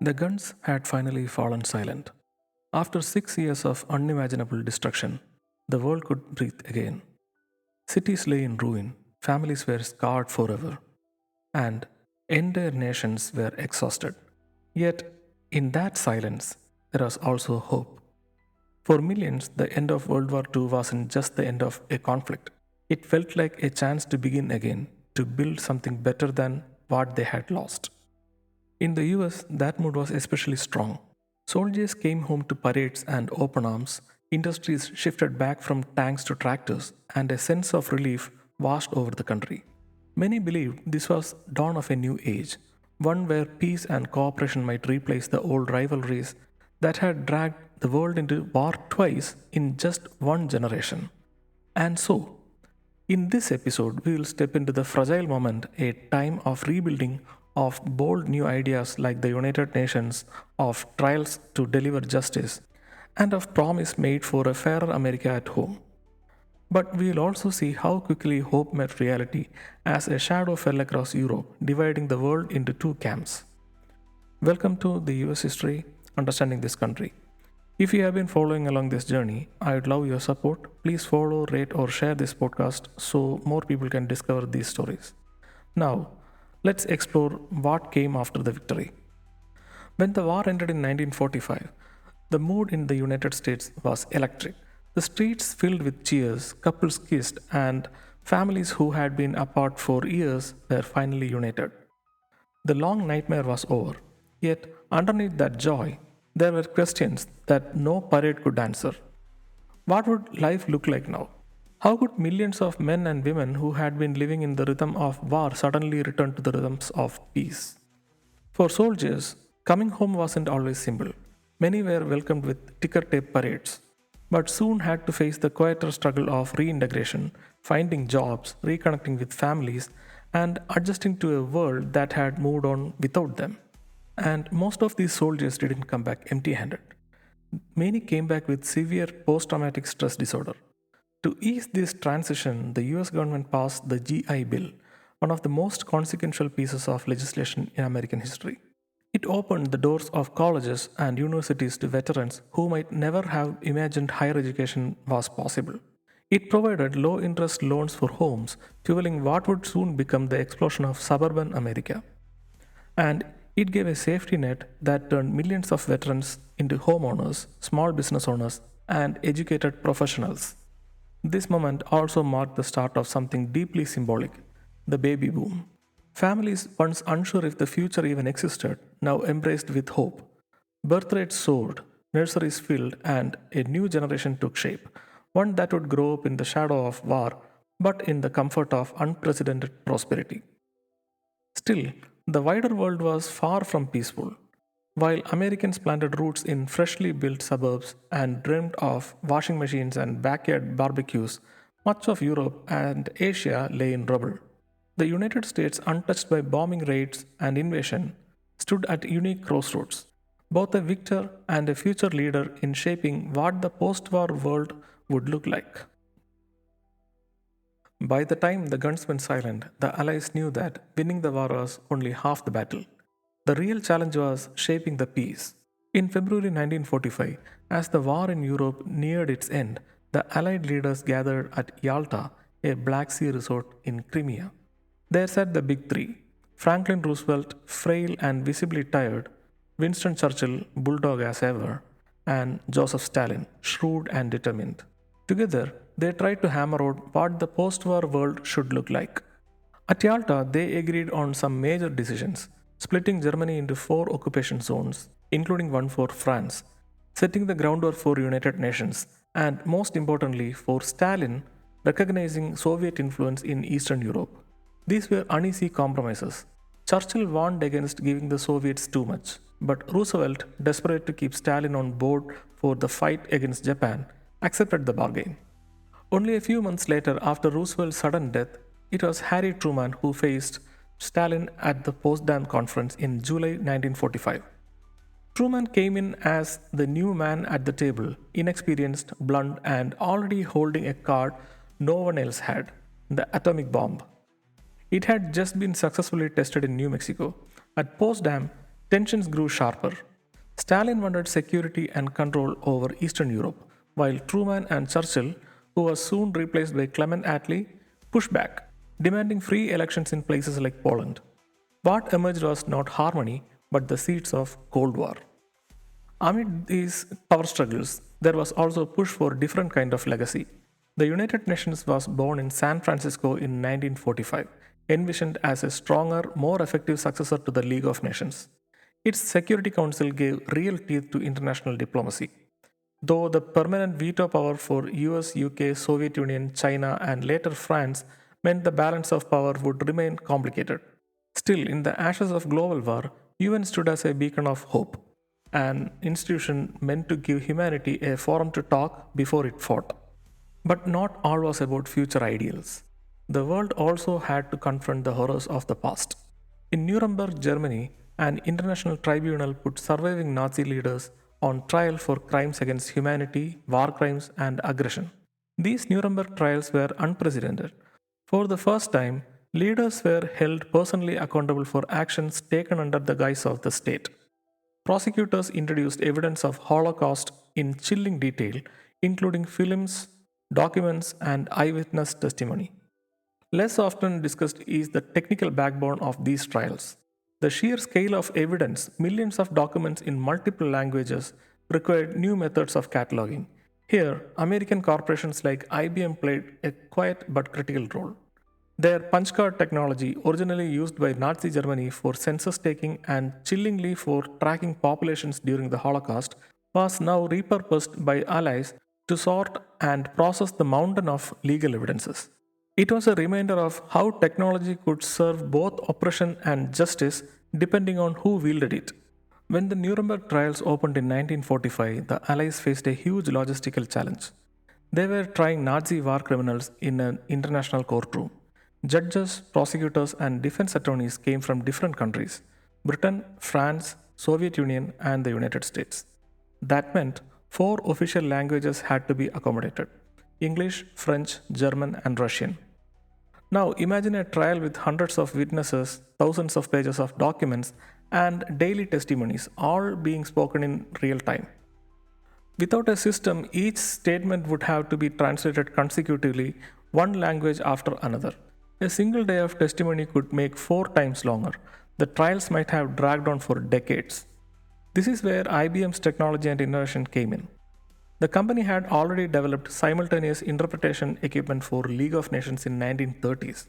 The guns had finally fallen silent. After 6 years of unimaginable destruction, the world could breathe again. Cities lay in ruin, families were scarred forever, and entire nations were exhausted. Yet, in that silence, there was also hope. For millions, the end of World War II wasn't just the end of a conflict. It felt like a chance to begin again, to build something better than what they had lost. In the US, that mood was especially strong. Soldiers came home to parades and open arms, industries shifted back from tanks to tractors, and a sense of relief washed over the country. Many believed this was dawn of a new age, one where peace and cooperation might replace the old rivalries that had dragged the world into war twice in just one generation. And so, in this episode, we will step into the fragile moment, a time of rebuilding, of bold new ideas like the United Nations, of trials to deliver justice, and of promise made for a fairer America at home. But we will also see how quickly hope met reality as a shadow fell across Europe, dividing the world into two camps. Welcome to the US History Understanding This Country. If you have been following along this journey, I would love your support. Please follow, rate, or share this podcast so more people can discover these stories. Now, let's explore what came after the victory. When the war ended in 1945, the mood in the United States was electric. The streets filled with cheers, couples kissed, and families who had been apart for years were finally united. The long nightmare was over. Yet, underneath that joy, there were questions that no parade could answer. What would life look like now? How could millions of men and women who had been living in the rhythm of war suddenly return to the rhythms of peace? For soldiers, coming home wasn't always simple. Many were welcomed with ticker tape parades, but soon had to face the quieter struggle of reintegration, finding jobs, reconnecting with families, and adjusting to a world that had moved on without them. And most of these soldiers didn't come back empty handed. Many came back with severe post traumatic stress disorder. To ease this transition, the US government passed the GI Bill, one of the most consequential pieces of legislation in American history. It opened the doors of colleges and universities to veterans who might never have imagined higher education was possible. It provided low interest loans for homes, fueling what would soon become the explosion of suburban America. And it gave a safety net that turned millions of veterans into homeowners, small business owners, and educated professionals. This moment also marked the start of something deeply symbolic, the baby boom. Families, once unsure if the future even existed, now embraced with hope. Birth rates soared, nurseries filled, and a new generation took shape, one that would grow up in the shadow of war, but in the comfort of unprecedented prosperity. Still, the wider world was far from peaceful. While Americans planted roots in freshly built suburbs and dreamed of washing machines and backyard barbecues, much of Europe and Asia lay in rubble. The United States, untouched by bombing raids and invasion, stood at unique crossroads, both a victor and a future leader in shaping what the post war world would look like. By the time the guns went silent, the Allies knew that winning the war was only half the battle. The real challenge was shaping the peace. In February 1945, as the war in Europe neared its end, the Allied leaders gathered at Yalta, a Black Sea resort in Crimea. There sat the big three: Franklin Roosevelt, frail and visibly tired, Winston Churchill, bulldog as ever, and Joseph Stalin, shrewd and determined. Together, they tried to hammer out what the post war world should look like. At Yalta, they agreed on some major decisions, splitting Germany into four occupation zones, including one for France, setting the groundwork for United Nations, and most importantly, for Stalin, recognizing Soviet influence in Eastern Europe. These were uneasy compromises. Churchill warned against giving the Soviets too much, but Roosevelt, desperate to keep Stalin on board for the fight against Japan, accepted the bargain. Only a few months later, after Roosevelt's sudden death, it was Harry Truman who faced Stalin at the Potsdam Conference in July 1945. Truman came in as the new man at the table, inexperienced, blunt, and already holding a card no one else had: the atomic bomb. It had just been successfully tested in New Mexico. At Potsdam, Tensions grew sharper. Stalin wanted security and control over Eastern Europe, while Truman and Churchill, who was soon replaced by Clement Attlee, pushed back, demanding free elections in places like Poland. What emerged was not harmony, but the seeds of Cold War. Amid these power struggles, there was also a push for a different kind of legacy. The United Nations was born in San Francisco in 1945, envisioned as a stronger, more effective successor to the League of Nations. Its Security Council gave real teeth to international diplomacy. Though the permanent veto power for US, UK, Soviet Union, China, and later France meant the balance of power would remain complicated. Still, in the ashes of global war, UN stood as a beacon of hope, an institution meant to give humanity a forum to talk before it fought. But not all was about future ideals. The world also had to confront the horrors of the past. In Nuremberg, Germany, an international tribunal put surviving Nazi leaders on trial for crimes against humanity, war crimes, and aggression. These Nuremberg trials were unprecedented. For the first time, leaders were held personally accountable for actions taken under the guise of the state. Prosecutors introduced evidence of Holocaust in chilling detail, including films, documents, and eyewitness testimony. Less often discussed is the technical backbone of these trials. The sheer scale of evidence, millions of documents in multiple languages, required new methods of cataloging. Here, American corporations like IBM played a quiet but critical role. Their punch card technology, originally used by Nazi Germany for census taking and chillingly for tracking populations during the Holocaust, was now repurposed by allies to sort and process the mountain of legal evidences. It was a reminder of how technology could serve both oppression and justice depending on who wielded it. When the Nuremberg trials opened in 1945, the Allies faced a huge logistical challenge. They were trying Nazi war criminals in an international courtroom. Judges, prosecutors, and defense attorneys came from different countries: Britain, France, Soviet Union, and the United States. That meant four official languages had to be accommodated: English, French, German, and Russian. Now imagine a trial with hundreds of witnesses, thousands of pages of documents, and daily testimonies, all being spoken in real time. Without a system, each statement would have to be translated consecutively, one language after another. A single day of testimony could make 4 times longer. The trials might have dragged on for decades. This is where IBM's technology and innovation came in. The company had already developed simultaneous interpretation equipment for League of Nations in 1930s,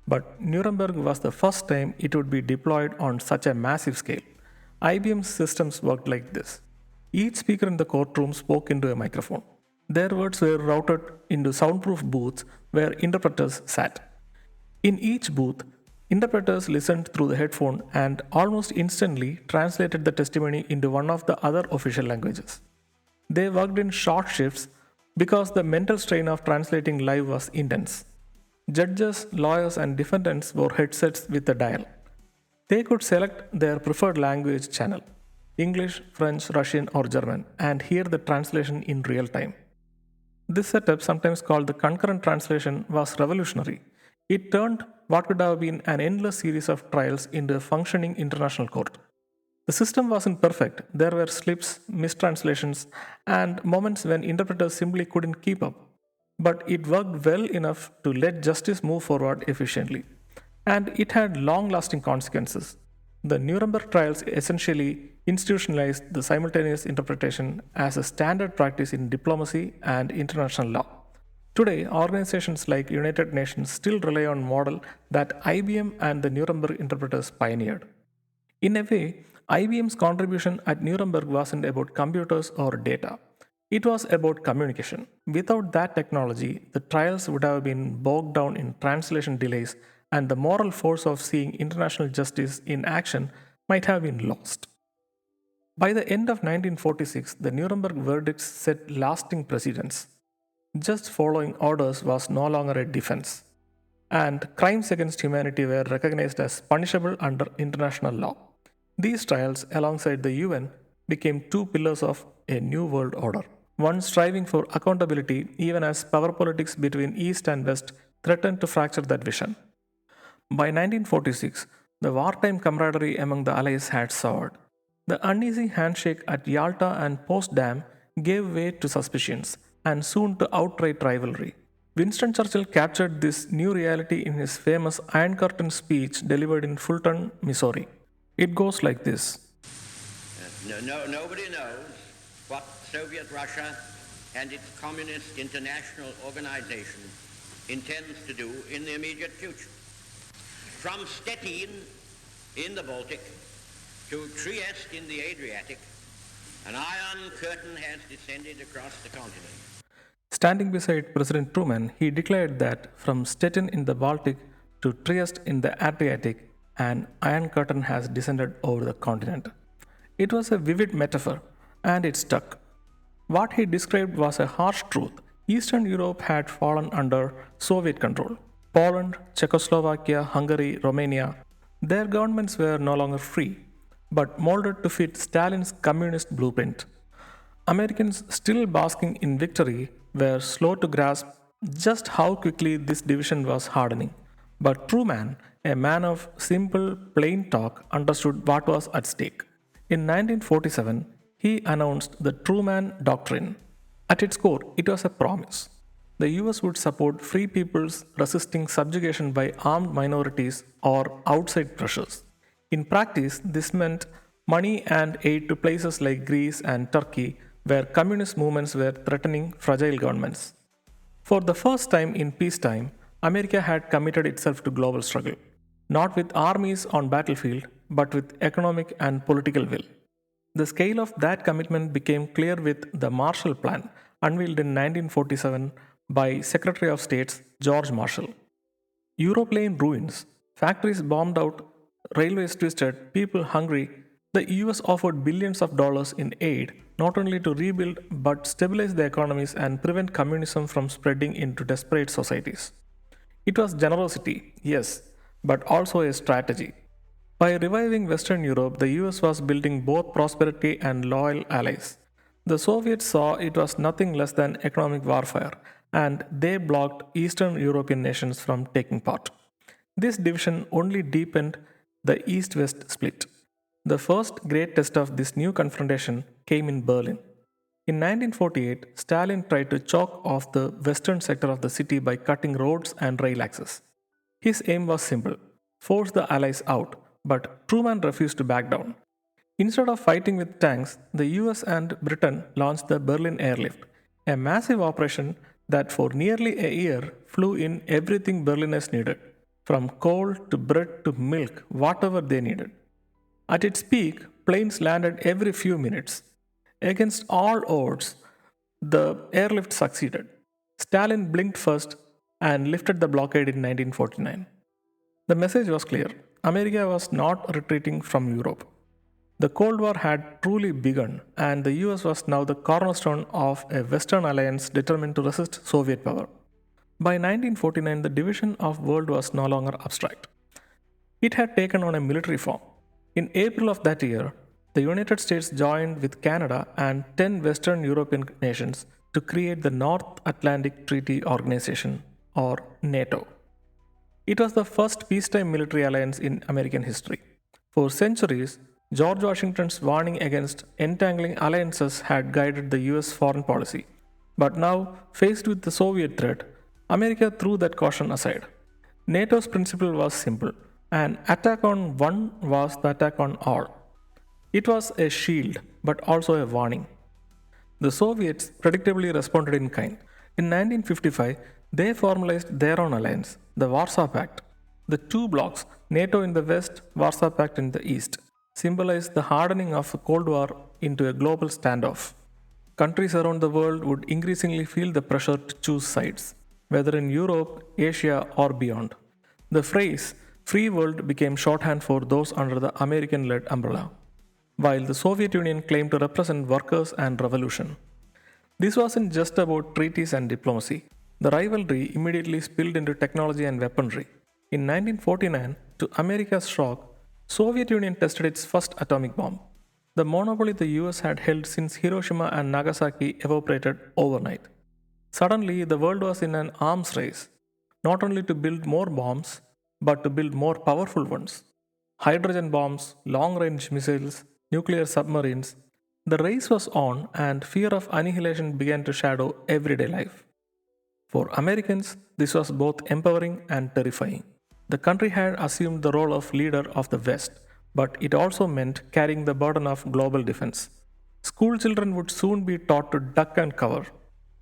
but Nuremberg was the first time it would be deployed on such a massive scale. IBM's systems worked like this. Each speaker in the courtroom spoke into a microphone. Their words were routed into soundproof booths where interpreters sat. In each booth, interpreters listened through the headphone and almost instantly translated the testimony into one of the other official languages. They worked in short shifts because the mental strain of translating live was intense. Judges, lawyers, and defendants wore headsets with a dial. They could select their preferred language channel: English, French, Russian, or German, and hear the translation in real time. This setup, sometimes called the concurrent translation, was revolutionary. It turned what could have been an endless series of trials into a functioning international court. The system wasn't perfect. There were slips, mistranslations, and moments when interpreters simply couldn't keep up. But it worked well enough to let justice move forward efficiently. And it had long lasting consequences. The Nuremberg trials essentially institutionalized the simultaneous interpretation as a standard practice in diplomacy and international law. Today, organizations like United Nations still rely on model that IBM and the Nuremberg interpreters pioneered. In a way, IBM's contribution at Nuremberg wasn't about computers or data. It was about communication. Without that technology, the trials would have been bogged down in translation delays, and the moral force of seeing international justice in action might have been lost. By the end of 1946, the Nuremberg verdicts set lasting precedents. Just following orders was no longer a defense, and crimes against humanity were recognized as punishable under international law. These trials, alongside the UN, became two pillars of a new world order, one striving for accountability even as power politics between East and West threatened to fracture that vision. By 1946, the wartime camaraderie among the Allies had soured. The uneasy handshake at Yalta and Potsdam gave way to suspicions and soon to outright rivalry. Winston Churchill captured this new reality in his famous Iron Curtain speech delivered in Fulton, Missouri. It goes like this. Nobody knows what Soviet Russia and its Communist International Organization intends to do in the immediate future. From Stettin in the Baltic to Trieste in the Adriatic, an iron curtain has descended across the continent. Standing beside President Truman, he declared that from Stettin in the Baltic to Trieste in the Adriatic, an iron curtain has descended over the continent. It was a vivid metaphor, and it stuck. What he described was a harsh truth. Eastern Europe had fallen under Soviet control. Poland, Czechoslovakia, Hungary, Romania, their governments were no longer free, but molded to fit Stalin's communist blueprint. Americans, still basking in victory, were slow to grasp just how quickly this division was hardening. But Truman, a man of simple, plain talk, understood what was at stake. In 1947, he announced the Truman Doctrine. At its core, it was a promise. The US would support free peoples resisting subjugation by armed minorities or outside pressures. In practice, this meant money and aid to places like Greece and Turkey, where communist movements were threatening fragile governments. For the first time in peacetime, America had committed itself to global struggle, not with armies on battlefield, but with economic and political will. The scale of that commitment became clear with the Marshall Plan, unveiled in 1947 by Secretary of State George Marshall. Europe lay in ruins, factories bombed out, railways twisted, people hungry. The US offered billions of dollars in aid, not only to rebuild but stabilize the economies and prevent communism from spreading into desperate societies. It was generosity, yes, but also a strategy. By reviving Western Europe, the US was building both prosperity and loyal allies. The Soviets saw it was nothing less than economic warfare, and they blocked Eastern European nations from taking part. This division only deepened the East West split. The first great test of this new confrontation came in Berlin. In 1948, Stalin tried to choke off the western sector of the city by cutting roads and rail access. His aim was simple: force the Allies out, but Truman refused to back down. Instead of fighting with tanks, the US and Britain launched the Berlin Airlift, a massive operation that for nearly a year flew in everything Berliners needed, from coal to bread to milk, whatever they needed. At its peak, planes landed every few minutes. Against all odds, the airlift succeeded. Stalin blinked first and lifted the blockade in 1949. The message was clear: America was not retreating from Europe. The Cold War had truly begun, and the US was now the cornerstone of a Western alliance determined to resist Soviet power. By 1949, the division of world was no longer abstract. It had taken on a military form. In April of that year, the United States joined with Canada and 10 Western European nations to create the North Atlantic Treaty Organization, or NATO. It was the first peacetime military alliance in American history. For centuries, George Washington's warning against entangling alliances had guided the US foreign policy. But now, faced with the Soviet threat, America threw that caution aside. NATO's principle was simple: an attack on one was the attack on all. It was a shield, but also a warning. The Soviets predictably responded in kind. In 1955, they formalized their own alliance, the Warsaw Pact. The two blocs, NATO in the west, Warsaw Pact in the east, symbolized the hardening of the Cold War into a global standoff. Countries around the world would increasingly feel the pressure to choose sides, whether in Europe, Asia, or beyond. The phrase free world became shorthand for those under the American led umbrella, while the Soviet Union claimed to represent workers and revolution. This wasn't just about treaties and diplomacy. The rivalry immediately spilled into technology and weaponry. In 1949, to America's shock, Soviet Union tested its first atomic bomb. The monopoly the US had held since Hiroshima and Nagasaki evaporated overnight. Suddenly, the world was in an arms race, not only to build more bombs, but to build more powerful ones. Hydrogen bombs, long range missiles, nuclear submarines, the race was on and fear of annihilation began to shadow everyday life. For Americans, this was both empowering and terrifying. The country had assumed the role of leader of the West, but it also meant carrying the burden of global defense. School children would soon be taught to duck and cover.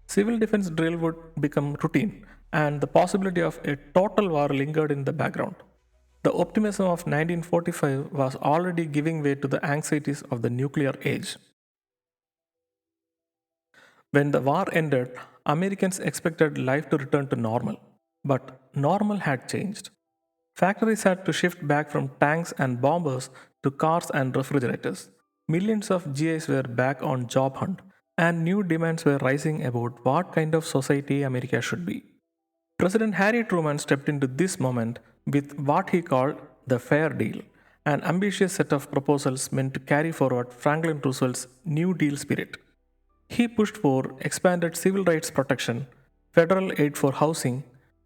Civil defense drill would become routine, and the possibility of a total war lingered in the background. The optimism of 1945 was already giving way to the anxieties of the nuclear age. When the war ended, Americans expected life to return to normal. But normal had changed. Factories had to shift back from tanks and bombers to cars and refrigerators. Millions of GIs were back on job hunt, and new demands were rising about what kind of society America should be. President Harry Truman stepped into this moment with what he called the Fair Deal, an ambitious set of proposals meant to carry forward Franklin Roosevelt's New Deal spirit. He pushed for expanded civil rights protection, federal aid for housing,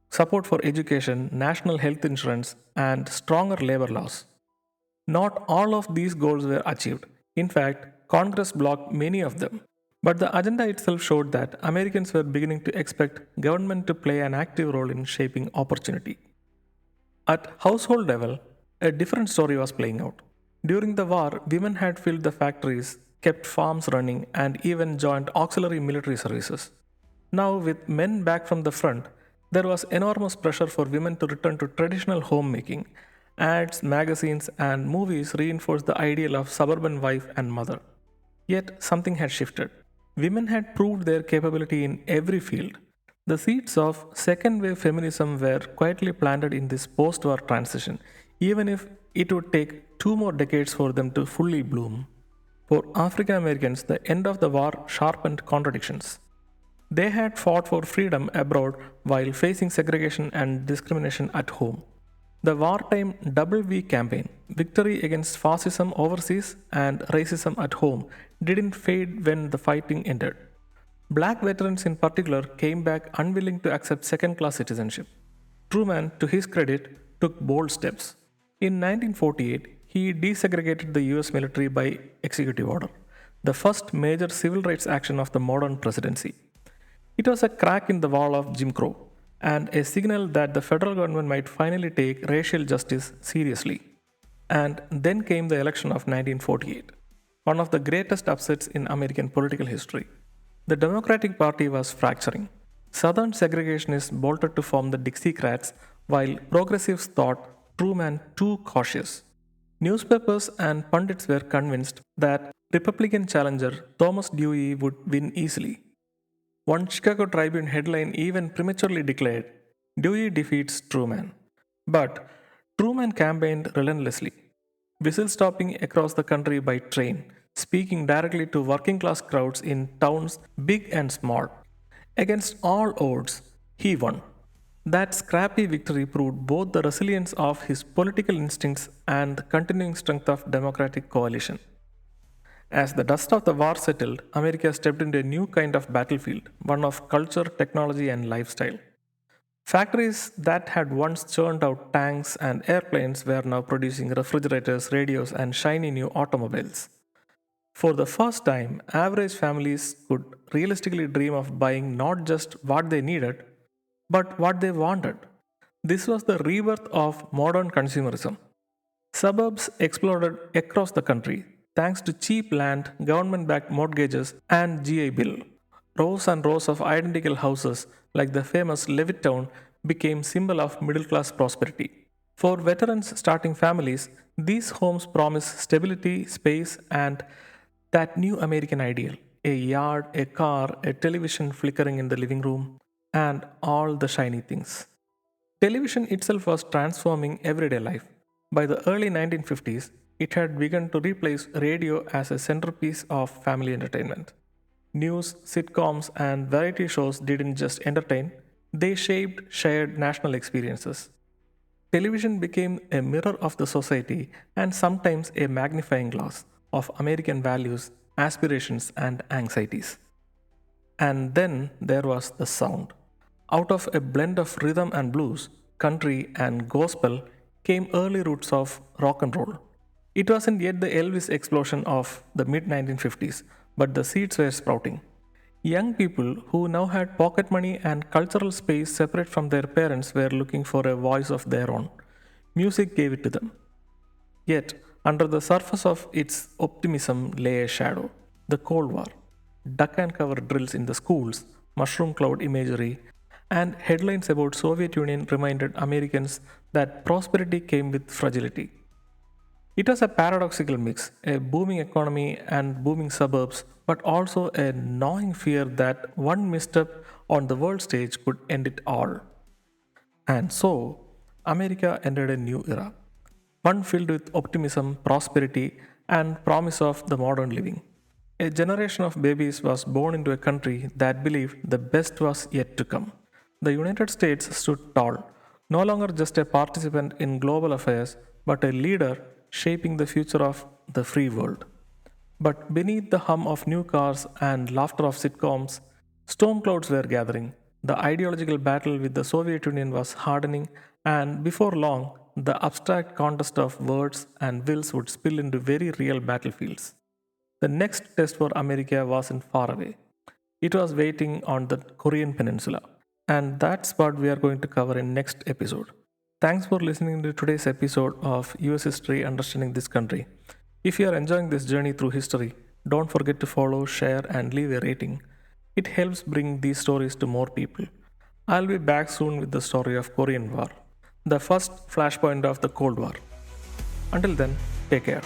support for education, national health insurance, and stronger labor laws. Not all of these goals were achieved. In fact, Congress blocked many of them. But the agenda itself showed that Americans were beginning to expect government to play an active role in shaping opportunity. At household level, a different story was playing out. During the war, women had filled the factories, kept farms running, and even joined auxiliary military services. Now, with men back from the front, there was enormous pressure for women to return to traditional homemaking. Ads, magazines, and movies reinforced the ideal of suburban wife and mother. Yet, something had shifted. Women had proved their capability in every field. The seeds of second wave feminism were quietly planted in this post war transition, even if it would take 2 more decades for them to fully bloom. For African Americans, the end of the war sharpened contradictions. They had fought for freedom abroad while facing segregation and discrimination at home. The wartime Double V campaign, victory against fascism overseas and racism at home, didn't fade when the fighting ended. Black veterans in particular came back unwilling to accept second class citizenship. Truman, to his credit, took bold steps. In 1948, he desegregated the US military by executive order, the first major civil rights action of the modern presidency. It was a crack in the wall of Jim Crow and a signal that the federal government might finally take racial justice seriously. And then came the election of 1948, one of the greatest upsets in American political history. The Democratic Party was fracturing. Southern segregationists bolted to form the Dixiecrats, while progressives thought Truman too cautious. Newspapers and pundits were convinced that Republican challenger Thomas Dewey would win easily. One Chicago Tribune headline even prematurely declared, Dewey defeats Truman. But Truman campaigned relentlessly, whistle stopping across the country by train, speaking directly to working class crowds in towns big and small. Against all odds, he won. That scrappy victory proved both the resilience of his political instincts and the continuing strength of democratic coalition. As the dust of the war settled, America stepped into a new kind of battlefield, one of culture, technology, and lifestyle. Factories that had once churned out tanks and airplanes were now producing refrigerators, radios, and shiny new automobiles. For the first time, average families could realistically dream of buying not just what they needed, but what they wanted. This was the rebirth of modern consumerism. Suburbs exploded across the country thanks to cheap land, government backed mortgages, and GI Bill. Rows and rows of identical houses, like the famous Levittown, became symbol of middle class prosperity. For veterans starting families, these homes promise stability, space, and that new American ideal, a yard, a car, a television flickering in the living room, and all the shiny things. Television itself was transforming everyday life. By the early 1950s, it had begun to replace radio as a centerpiece of family entertainment. News, sitcoms, and variety shows didn't just entertain, they shaped shared national experiences. Television became a mirror of the society and sometimes a magnifying glass of American values, aspirations, and anxieties. And then there was the sound. Out of a blend of rhythm and blues, country, and gospel came early roots of rock and roll. It wasn't yet the Elvis explosion of the mid 1950s, but the seeds were sprouting. Young people who now had pocket money and cultural space separate from their parents were looking for a voice of their own. Music gave it to them. Yet, under the surface of its optimism lay a shadow: the Cold War. Duck and cover drills in the schools, mushroom cloud imagery, and headlines about Soviet Union reminded Americans that prosperity came with fragility. It was a paradoxical mix, a booming economy and booming suburbs, but also a gnawing fear that one misstep on the world stage could end it all. And so, America entered a new era, one filled with optimism, prosperity, and promise of the modern living. A generation of babies was born into a country that believed the best was yet to come. The United States stood tall, no longer just a participant in global affairs, but a leader shaping the future of the free world. But beneath the hum of new cars and laughter of sitcoms, storm clouds were gathering. The ideological battle with the Soviet Union was hardening, and before long, the abstract contest of words and wills would spill into very real battlefields. The next test for America wasn't far away. It was waiting on the Korean Peninsula. And that's what we are going to cover in next episode. Thanks for listening to today's episode of US History Understanding This Country. If you are enjoying this journey through history, don't forget to follow, share, and leave a rating. It helps bring these stories to more people. I'll be back soon with the story of Korean War, the first flashpoint of the Cold War. Until then, take care.